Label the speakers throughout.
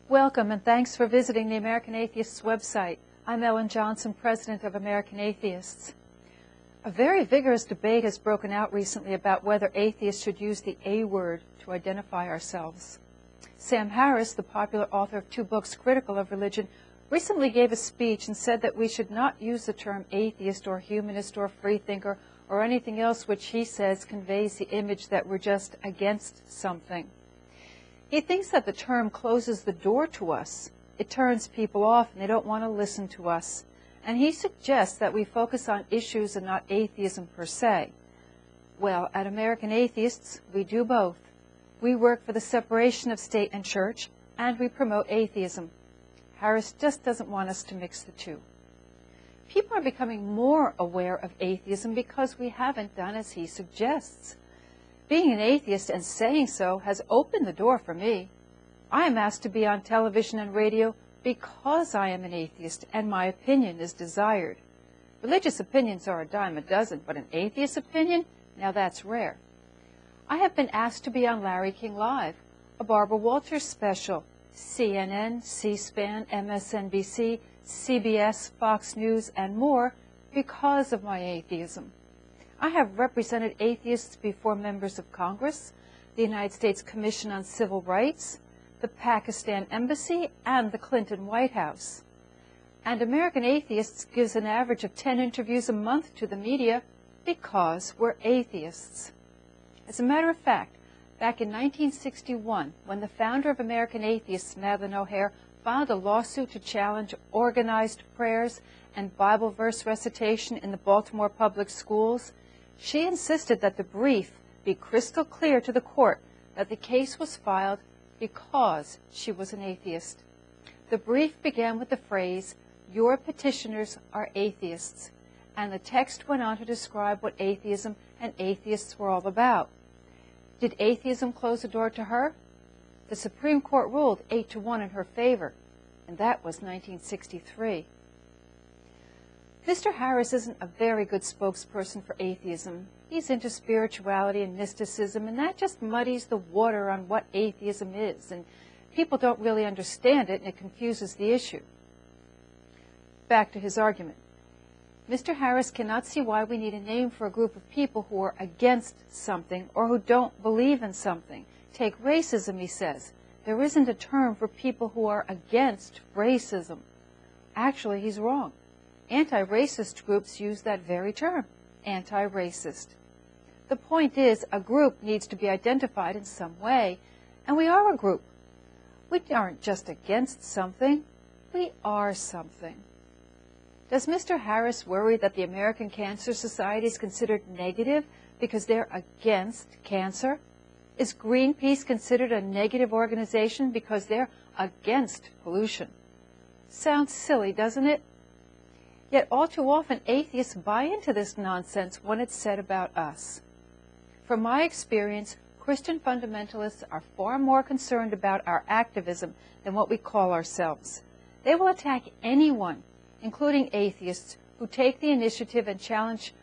Speaker 1: Welcome and thanks for visiting the American Atheists website. I'm Ellen Johnson, President of American Atheists. A very vigorous debate has broken out recently about whether atheists should use the A word to identify ourselves. Sam Harris, the popular author of 2 books critical of religion, recently gave a speech and said that we should not use the term atheist or humanist or freethinker or anything else which he says conveys the image that we're just against something. He thinks that the term closes the door to us. It turns people off and they don't want to listen to us. And he suggests that we focus on issues and not atheism per se. Well, at American Atheists, we do both. We work for the separation of state and church, and we promote atheism. Harris just doesn't want us to mix the two. People are becoming more aware of atheism because we haven't done as he suggests. Being an atheist and saying so has opened the door for me. I am asked to be on television and radio because I am an atheist and my opinion is desired. Religious opinions are a dime a dozen, but an atheist opinion? Now that's rare. I have been asked to be on Larry King Live, a Barbara Walters special, CNN, C-SPAN, MSNBC, CBS, Fox News, and more because of my atheism. I have represented atheists before members of Congress, the United States Commission on Civil Rights, the Pakistan Embassy, and the Clinton White House. And American Atheists gives an average of 10 interviews a month to the media because we're atheists. As a matter of fact, back in 1961, when the founder of American Atheists, Madeleine O'Hair, filed a lawsuit to challenge organized prayers and Bible verse recitation in the Baltimore public schools, she insisted that the brief be crystal clear to the court that the case was filed because she was an atheist. The brief began with the phrase, "Your petitioners are atheists," and the text went on to describe what atheism and atheists were all about. Did atheism close the door to her? The Supreme Court ruled 8-1 in her favor, and that was 1963. Mr. Harris isn't a very good spokesperson for atheism. He's into spirituality and mysticism, and that just muddies the water on what atheism is, and people don't really understand it, and it confuses the issue. Back to his argument. Mr. Harris cannot see why we need a name for a group of people who are against something or who don't believe in something. Take racism, he says. There isn't a term for people who are against racism. Actually, he's wrong. Anti-racist groups use that very term, anti-racist. The point is, a group needs to be identified in some way, and we are a group. We aren't just against something, we are something. Does Mr. Harris worry that the American Cancer Society is considered negative because they're against cancer? Is Greenpeace considered a negative organization because they're against pollution? Sounds silly, doesn't it? Yet all too often atheists buy into this nonsense when it's said about us. From my experience, Christian fundamentalists are far more concerned about our activism than what we call ourselves. They will attack anyone, including atheists, who take the initiative and challenge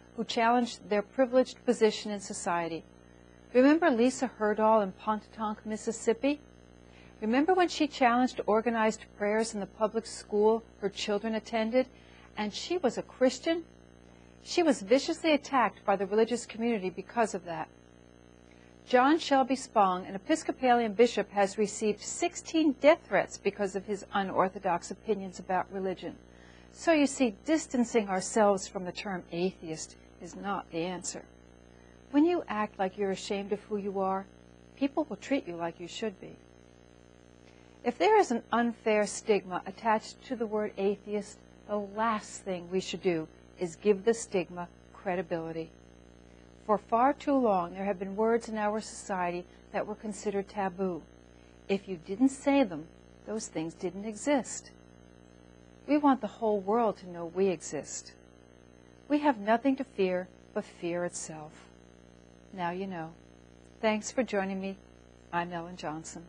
Speaker 1: their privileged position in society. Remember Lisa Herdahl in Pontotoc, Mississippi? Remember when she challenged organized prayers in the public school her children attended, and she was a Christian? She was viciously attacked by the religious community because of that. John Shelby Spong, an Episcopalian bishop, has received 16 death threats because of his unorthodox opinions about religion. So you see, distancing ourselves from the term atheist is not the answer. When you act like you're ashamed of who you are, people will treat you like you should be. If there is an unfair stigma attached to the word atheist, the last thing we should do is give the stigma credibility. For far too long, there have been words in our society that were considered taboo. If you didn't say them, those things didn't exist. We want the whole world to know we exist. We have nothing to fear but fear itself. Now you know. Thanks for joining me. I'm Ellen Johnson.